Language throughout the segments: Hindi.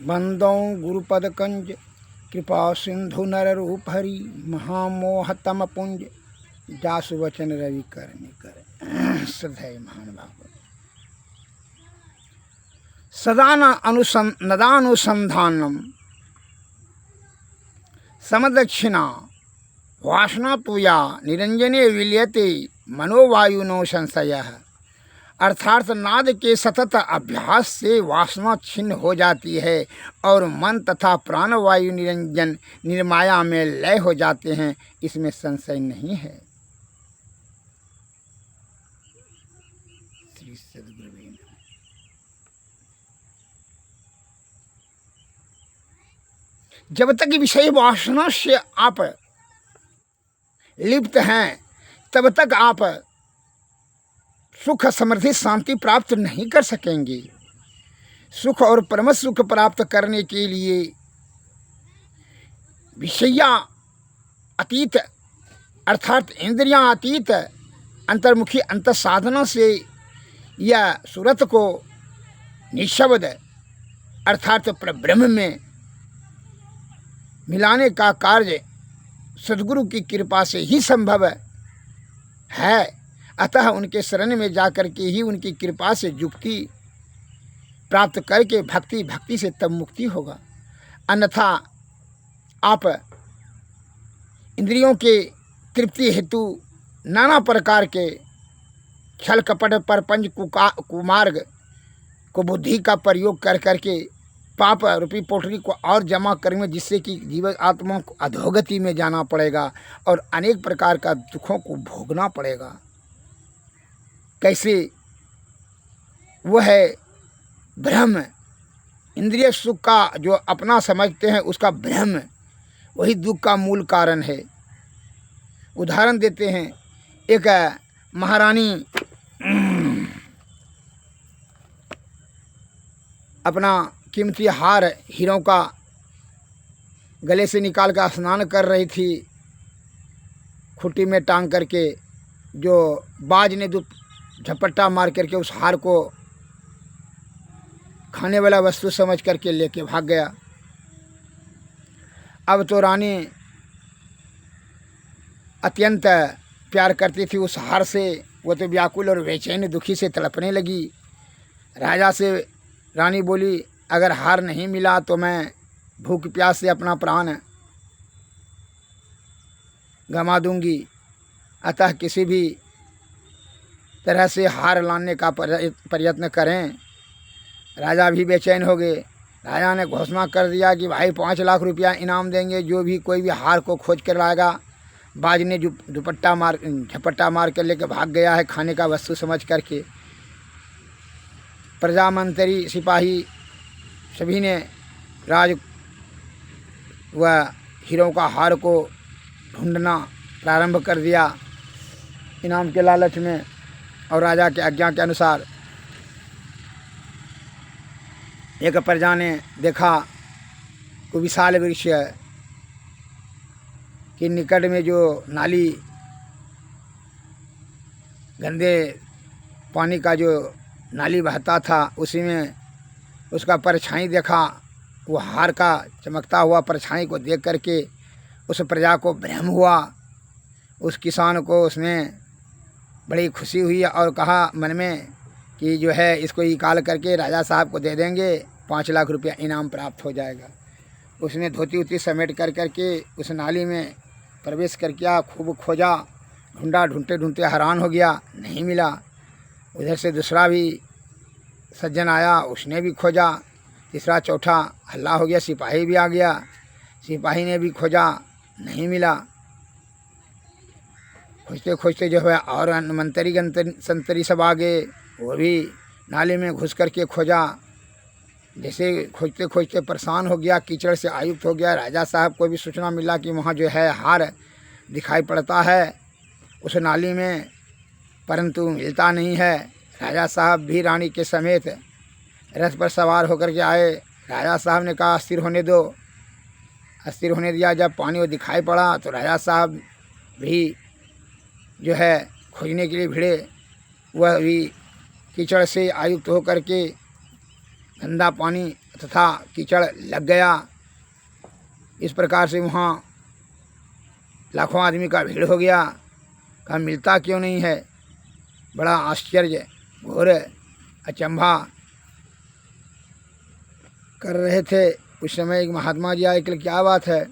बंदों गुरुपद कंज कृपा सिंधु नर रूप हरि महामोहतम पुंज जासु वचन रवि करने कर श्रद्धेय महानुभाव नदानुसंधानम समदक्षिणा वासना तुया निरंजने विलियते मनोवायुनो संशयः। अर्थात नाद के सतत अभ्यास से वासना छिन्न हो जाती है और मन तथा प्राणवायु निरंजन निर्माया में लय हो जाते हैं, इसमें संशय नहीं है। श्री सद्गुरु जब तक विषय वासना से आप लिप्त हैं तब तक आप सुख समृद्धि शांति प्राप्त नहीं कर सकेंगे। सुख और परम सुख प्राप्त करने के लिए विषया अतीत अर्थात इंद्रियां अतीत अंतर्मुखी अंतर साधना से या सूरत को निशब्द अर्थात ब्रह्म में मिलाने का कार्य सद्गुरु की कृपा से ही संभव है। अतः उनके शरण में जाकर के ही उनकी कृपा से युक्ति प्राप्त करके भक्ति से तब मुक्ति होगा। अन्यथा आप इंद्रियों के तृप्ति हेतु नाना प्रकार के छल कपट परपंच कुमार्ग को बुद्धि का प्रयोग कर करके पाप रूपी पोटली को और जमा करेंगे, जिससे कि जीव आत्मा को अधोगति में जाना पड़ेगा और अनेक प्रकार का दुखों को भोगना पड़ेगा। कैसे? वह है भ्रम, इंद्रिय सुख का जो अपना समझते हैं उसका भ्रम वही दुख का मूल कारण है। उदाहरण देते हैं, एक महारानी अपना कीमती हार हीरों का गले से निकाल कर स्नान कर रही थी, खुट्टी में टांग करके। जो बाज ने झपट्टा मार करके उस हार को खाने वाला वस्तु समझ करके लेके भाग गया। अब तो रानी अत्यंत प्यार करती थी उस हार से, वो तो व्याकुल और बेचैन दुखी से तड़पने लगी। राजा से रानी बोली, अगर हार नहीं मिला तो मैं भूख प्यास से अपना प्राण गंवा दूंगी। अतः किसी भी तरह से हार लाने का प्रयत्न करें। राजा भी बेचैन हो गए। राजा ने घोषणा कर दिया कि भाई 5 लाख रुपया इनाम देंगे जो भी कोई भी हार को खोज कर लाएगा। बाज ने झपट्टा मार कर लेकर भाग गया है खाने का वस्तु समझ करके। प्रजा मंत्री सिपाही सभी ने वह हीरों का हार को ढूंढना प्रारंभ कर दिया इनाम के लालच में। और राजा के आज्ञा के अनुसार एक प्रजा ने देखा कि विशाल वृक्ष के निकट में जो नाली गंदे पानी का जो नाली बहता था उसी में उसका परछाई देखा। वो हार का चमकता हुआ परछाई को देख करके उस प्रजा को भ्रम हुआ। उस किसान को उसमें बड़ी खुशी हुई और कहा मन में कि जो है इसको निकाल करके राजा साहब को दे देंगे, 5 लाख रुपया इनाम प्राप्त हो जाएगा। उसने धोती उती समेट कर करके उस नाली में प्रवेश कर किया, खूब खोजा, ढूंढा, ढूंढते ढूंढते हैरान हो गया, नहीं मिला। उधर से दूसरा भी सज्जन आया, उसने भी खोजा, तीसरा चौथा हल्ला हो गया, सिपाही भी आ गया, सिपाही ने भी खोजा, नहीं मिला। खोजते खोजते जो है और मंत्री संतरी सब आ गए, वो भी नाले में घुस करके खोजा। जैसे खोजते खोजते परेशान हो गया, कीचड़ से आयुक्त हो गया। राजा साहब को भी सूचना मिला कि वहाँ जो है हार दिखाई पड़ता है उस नाली में, परंतु मिलता नहीं है। राजा साहब भी रानी के समेत रथ पर सवार होकर के आए। राजा साहब ने कहा अस्थिर होने दो, अस्थिर होने दिया। जब पानी वो दिखाई पड़ा तो राजा साहब भी जो है खोजने के लिए भिड़े। वह भी कीचड़ से आयुक्त होकर के गंदा पानी तथा कीचड़ लग गया। इस प्रकार से वहाँ लाखों आदमी का भीड़ हो गया। कहा मिलता क्यों नहीं है। बड़ा आश्चर्य घोर अचंभा कर रहे थे। उस समय एक महात्मा जी आए कि क्या बात है।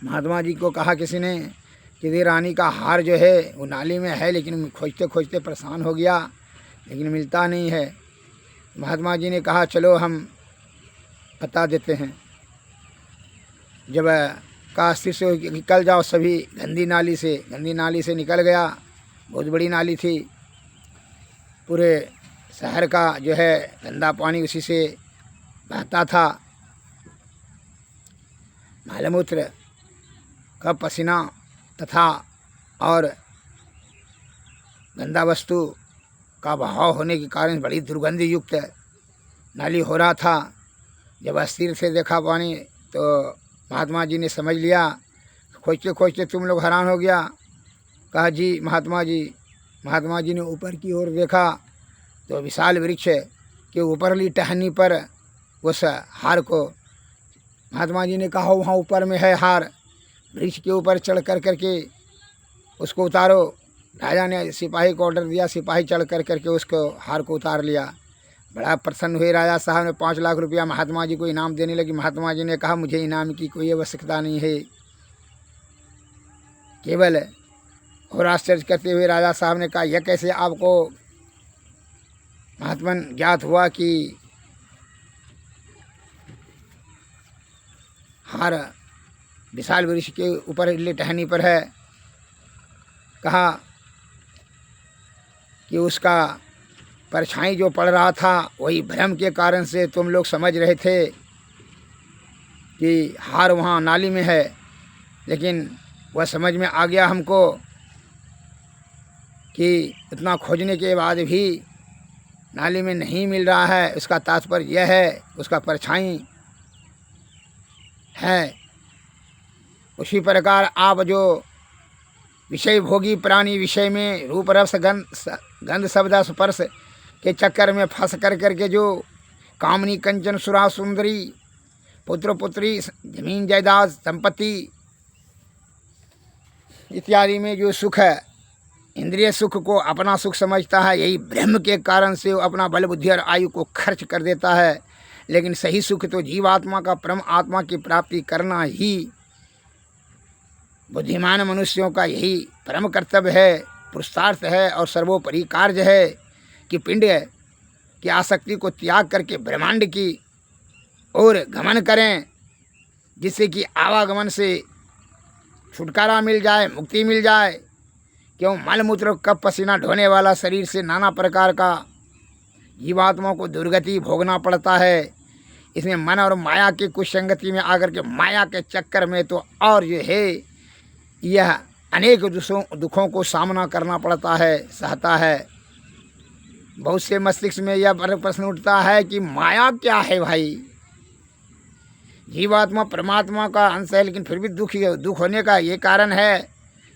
महात्मा जी को कहा किसी ने कि ये रानी का हार जो है वो नाली में है, लेकिन खोजते खोजते परेशान हो गया, लेकिन मिलता नहीं है। महात्मा जी ने कहा चलो हम बता देते हैं। जब काशी से निकल जाओ सभी गंदी नाली से निकल गया। बहुत बड़ी नाली थी, पूरे शहर का जो है गंदा पानी उसी से बहता था। मलमूत्र का पसीना तथा और गंदा वस्तु का बहाव होने के कारण बड़ी दुर्गंध युक्त नाली हो रहा था। जब अस्थिर से देखा पानी तो महात्मा जी ने समझ लिया। खोजते खोजते तुम लोग हैरान हो गया। कहा जी महात्मा जी ने ऊपर की ओर देखा तो विशाल वृक्ष के ऊपरली टहनी पर उस हार को, महात्मा जी ने कहा वहाँ ऊपर में है हार। वृक्ष के ऊपर चढ़ करके उसको उतारो। राजा ने सिपाही को ऑर्डर दिया, सिपाही चढ़ करके उसको हार को उतार लिया। बड़ा प्रसन्न हुए राजा साहब ने 5 लाख रुपया महात्मा जी को इनाम देने लगी। महात्मा जी ने कहा मुझे इनाम की कोई आवश्यकता नहीं है। केवल और आश्चर्य करते हुए राजा साहब ने कहा यह कैसे आपको महात्मन ज्ञात हुआ कि हार विशाल वृक्ष के ऊपर टहनी पर है। कहा कि उसका परछाई जो पड़ रहा था वही भ्रम के कारण से तुम लोग समझ रहे थे कि हार वहाँ नाली में है, लेकिन वह समझ में आ गया हमको कि इतना खोजने के बाद भी नाली में नहीं मिल रहा है। उसका तात्पर्य यह है उसका परछाई है। उसी प्रकार आप जो विषय भोगी प्राणी विषय में रूप रस गंध शब्द स्पर्श के चक्कर में फंस करके जो कामनी कंचन सुरा सुंदरी पुत्र पुत्री जमीन जायदाद संपत्ति इत्यादि में जो सुख है, इंद्रिय सुख को अपना सुख समझता है, यही ब्रह्म के कारण से वो अपना बल बुद्धि और आयु को खर्च कर देता है। लेकिन सही सुख तो जीवात्मा का परम आत्मा की प्राप्ति करना ही बुद्धिमान मनुष्यों का यही परम कर्तव्य है, पुरुषार्थ है और सर्वोपरि कार्य है कि पिंड की आसक्ति को त्याग करके ब्रह्मांड की ओर गमन करें, जिससे कि आवागमन से छुटकारा मिल जाए, मुक्ति मिल जाए। क्यों मलमूत्र कप पसीना ढोने वाला शरीर से नाना प्रकार का जीवात्मा को दुर्गति भोगना पड़ता है। इसमें मन और माया की कुसंगति में आकर के माया के चक्कर में तो और जो है यह अनेक दुखों को सामना करना पड़ता है, सहता है। बहुत से मस्तिष्क में यह प्रश्न उठता है कि माया क्या है भाई। जीवात्मा परमात्मा का अंश है, लेकिन फिर भी दुख होने का ये कारण है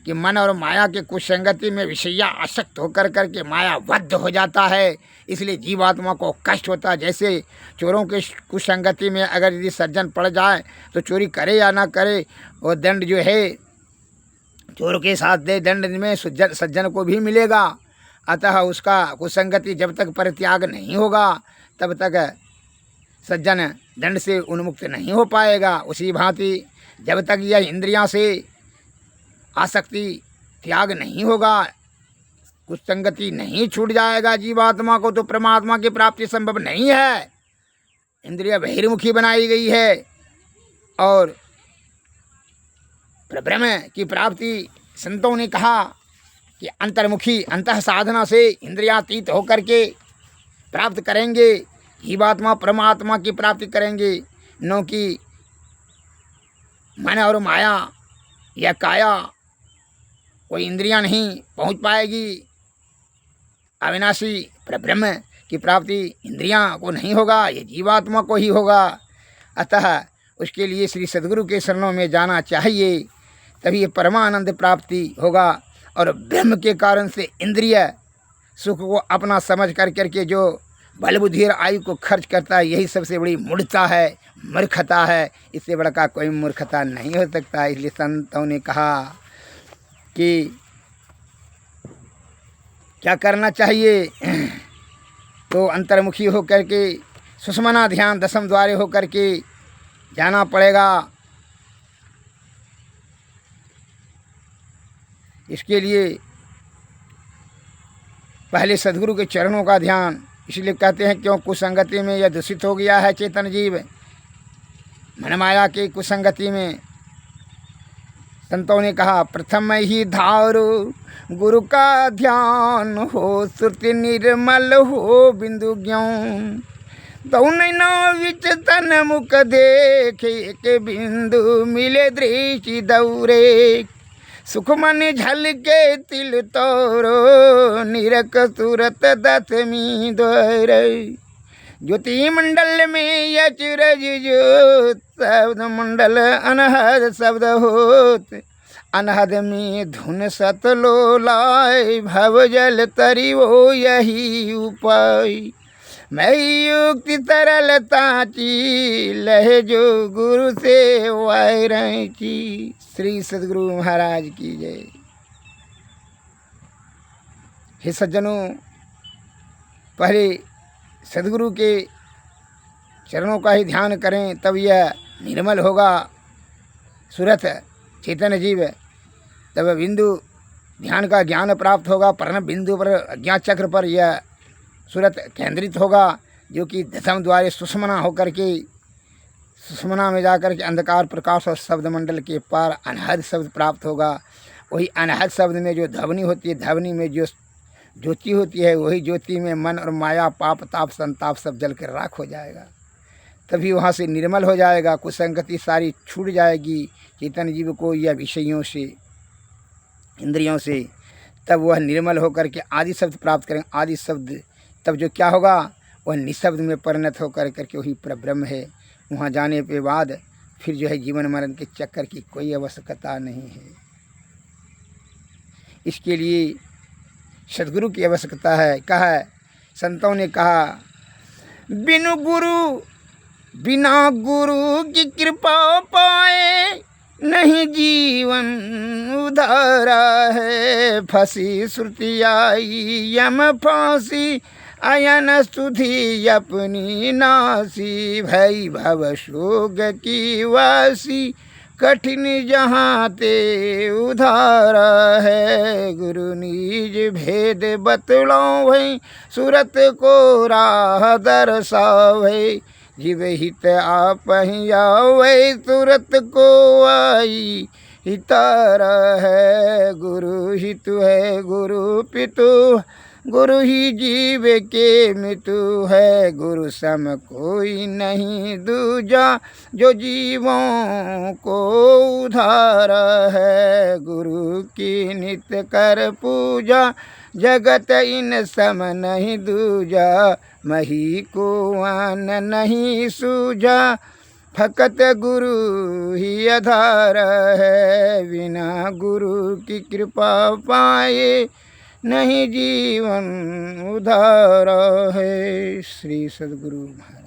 कि मन और माया के कुसंगति में विषया आसक्त होकर करके मायाबद्ध हो जाता है, इसलिए जीवात्मा को कष्ट होता है। जैसे चोरों के कुसंगति में अगर यदि सज्जन पड़ जाए तो चोरी करे या ना करे, वो दंड जो है चोर के साथ दे दंड में सज्जन को भी मिलेगा। अतः उसका कुसंगति जब तक परित्याग नहीं होगा तब तक सज्जन दंड से उन्मुक्त नहीं हो पाएगा। उसी भांति जब तक यह इंद्रियां से आसक्ति त्याग नहीं होगा, कुसंगति नहीं छूट जाएगा जीवात्मा को, तो परमात्मा की प्राप्ति संभव नहीं है। इंद्रिय बहिर्मुखी बनाई गई है और ब्रह्म की प्राप्ति संतों ने कहा कि अंतर्मुखी अंतः साधना से इंद्रियातीत होकर के प्राप्त करेंगे, जीवात्मा परमात्मा की प्राप्ति करेंगे। न कि मन और माया या काया कोई इंद्रियां नहीं पहुंच पाएगी। अविनाशी ब्रह्म की प्राप्ति इंद्रियां को नहीं होगा, ये जीवात्मा को ही होगा। अतः उसके लिए श्री सद्गुरु के शरणों में जाना चाहिए, तभी ये परमानंद प्राप्ति होगा। और ब्रह्म के कारण से इंद्रिय सुख को अपना समझ कर करके जो बल बुद्धि और आयु को खर्च करता है, यही सबसे बड़ी मूढ़ता है, मूर्खता है। इससे बड़ा का कोई मूर्खता नहीं हो सकता। इसलिए संतों ने कहा कि क्या करना चाहिए, तो अंतर्मुखी होकर के सुषमना ध्यान दशम द्वारे होकर के जाना पड़ेगा। इसके लिए पहले सद्गुरु के चरणों का ध्यान, इसलिए कहते हैं क्यों कुसंगति में यह दूषित हो गया है चेतन जीव, मनमाया की कुसंगति में। संतों ने कहा प्रथम ही धारो गुरु का ध्यान हो, श्रुति निर्मल हो बिंदु ज्ञान, दौनैना विच तन मुख देखे के बिंदु मिले दृष्टि दौरे, सुख मन झलके तिल तोरो निरक सूरत दसमी द्वार, ज्योति मंडल में यचरज ज्योत, शब्द मंडल अनहद शब्द होत, अनहद में धुन सतलो लाय, भव जल तरी वो यही उपाय, मैं युक्ति तरलता ची लह जो गुरु से वायरची। श्री सद्गुरु महाराज की जय। हे सज्जनों, पहले सद्गुरु के चरणों का ही ध्यान करें, तब यह निर्मल होगा सुरत चेतन जीव, तब बिंदु ध्यान का ज्ञान प्राप्त होगा। परम बिंदु पर अज्ञात चक्र पर यह सूरत केंद्रित होगा, जो कि दशम द्वारे सुषमना होकर के सुषमना में जाकर के अंधकार प्रकाश और शब्द मंडल के पार अनहद शब्द प्राप्त होगा। वही अनहद शब्द में जो ध्वनि होती है, ध्वनि में जो ज्योति होती है, वही ज्योति में मन और माया पाप ताप संताप सब जल कर राख हो जाएगा। तभी वहाँ से निर्मल हो जाएगा, कुसंगति सारी छूट जाएगी चेतन जीव को यह विषयों से, इंद्रियों से। तब वह निर्मल होकर के आदि शब्द प्राप्त करेंगे। आदि शब्द तब जो क्या होगा, वह निशब्द में परिणत होकर करके वही परब्रह्म है। वहाँ जाने के बाद फिर जो है जीवन मरण के चक्कर की कोई आवश्यकता नहीं है। इसके लिए सद्गुरु की आवश्यकता है। कहा संतों ने कहा बिनु गुरु बिना गुरु की कृपा पाए, नहीं जीवन उधारा है, फंसी श्रुति आई यम फांसी, अयन स्तुति अपनी नासी, भई भव शोक की वासी, कठिन जहाँ ते उधारा है, गुरु निज भेद बतलाओ भई, सूरत को राह दर्शावे, जीव हित आप ही आवे, सूरत को आई हितारा है, गुरु हितु है गुरु पितु, गुरु ही जीव के मितु है, गुरु सम कोई नहीं दूजा, जो जीवों को उधारा है, गुरु की नित्य कर पूजा, जगत इन सम नहीं दूजा, मही को आन नहीं सूझा, फकत गुरु ही आधार है, बिना गुरु की कृपा पाए, नहीं जीवन उधार है। श्री सद्गुरु महाराज।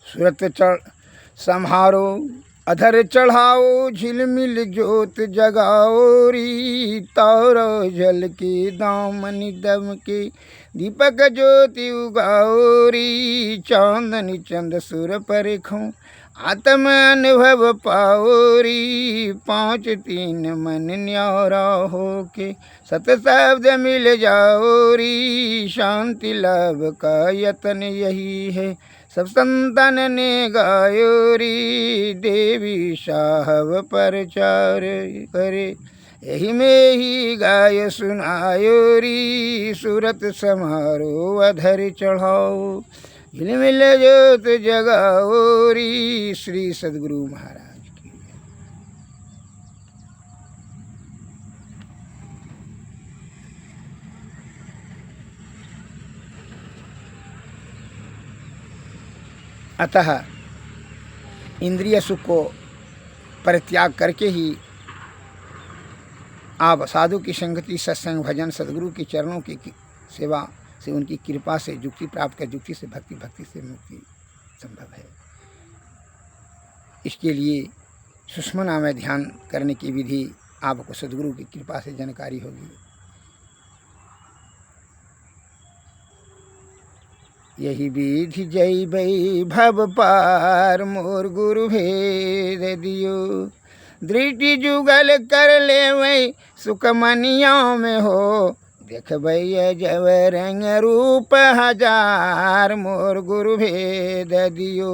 सूरत चढ़ संहारो अधर चढ़ाओ, झिलमिल जोत जगाओ री, तारो जल के दामनी दम के, दीपक ज्योति उगाओ री, चांदनी चंद सुर परखो, आत्म अनुभव पाओ री, पाँच तीन मन न्यारा हो के, सत शब्द मिल जाओ री, शांति लाभ का यतन यही है, सब संतन ने गायो री, देवी साहब प्रचार करे, यही में ही गाय सुनायो री, सूरत समारो अधर चढ़ाओ, झिलमिल ज्योत जगौरी। श्री सद्गुरु महाराज की। अतः इंद्रिय सुख को परित्याग करके ही आप साधु की संगति, सत्संग, भजन, सद्गुरु के चरणों की सेवा से, उनकी कृपा से युक्ति प्राप्त कर, युक्ति से भक्ति, भक्ति से मुक्ति संभव है। इसके लिए सुषुम्ना में ध्यान करने की विधि आपको सद्गुरु की कृपा से जानकारी होगी। यही विधि जय भई भव पार, मोर गुरु भेद दियो। दृष्टि जुगल कर ले वही सुख मनियों में हो, देख भैया जब रंग रूप हजार, मोर गुरु भेद दियो।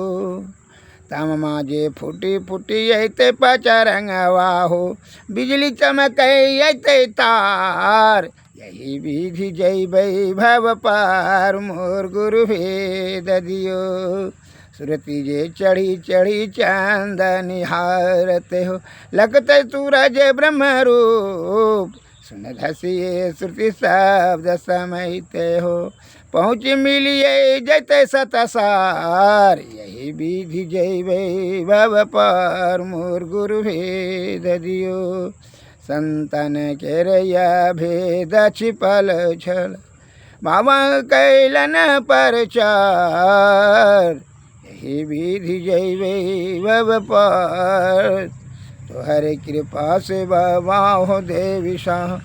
तम माजे फुटी फुटी ऐते पचा रंगवा हो, बिजली चमक ऐते तार। यही विधि जय वैभव पार, मोर गुरु भेद दियो। सुरती जे चढ़ी चढ़ी चांद निहारते हो, लगते सूरज ब्रह्म रूप। सुन धसिए श्रुति शब्द समयते हो, पहुँच मिलिए जैते सतसार। यही विधि जय वैभव पार, मोर गुरु भेद दियो। संतन के रैया भेद छिपल छल, बाबा कैलन परचार। यही विधि जय वैभव पार, तोहरे कृपा से बाबा हो देवी शाह।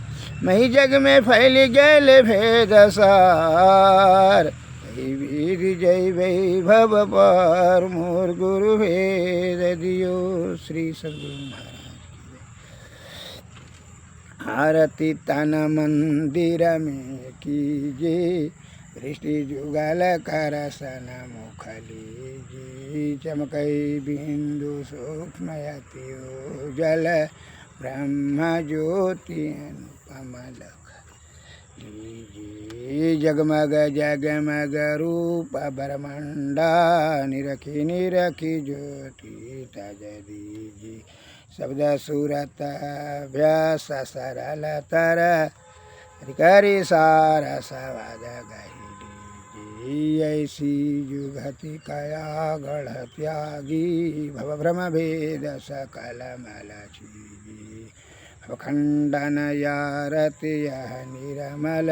मही जग में फैल गेल भेद सार। यही विधि जय वैभव पार, मोर गुरु भेद दियो। श्री सद्गुरु महाराज। आरती तन मंदिर में कीजे, दृष्टि जुगल कर सन मुख लीजे। चमकई बिंदु सूक्ष्मयति जल, ब्रह्म ज्योति अनुपम लख लीजे। जगमग जगमग रूप ब्रह्मांडा, निरखी निरखी ज्योति तज दीजे। शब्द सूरत अभ्यास सरल तर, करी सार सवाद गही। ऐसी जुगति कया गढ़ त्यागी, भव भ्रम भेद सकल मल छीजी। भव खंडन यारत यह निरमल,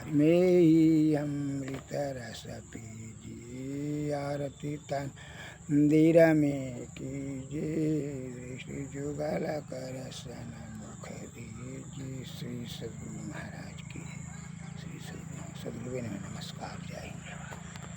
में अमृत रस पीजी। आरती तन मंदिर में कीजे, दृष्टि जुगल कर सन मुख दीजिए। श्री सद्गुरु महाराज की। श्री सद्गुरु ने नमस्कार। जय हिंद।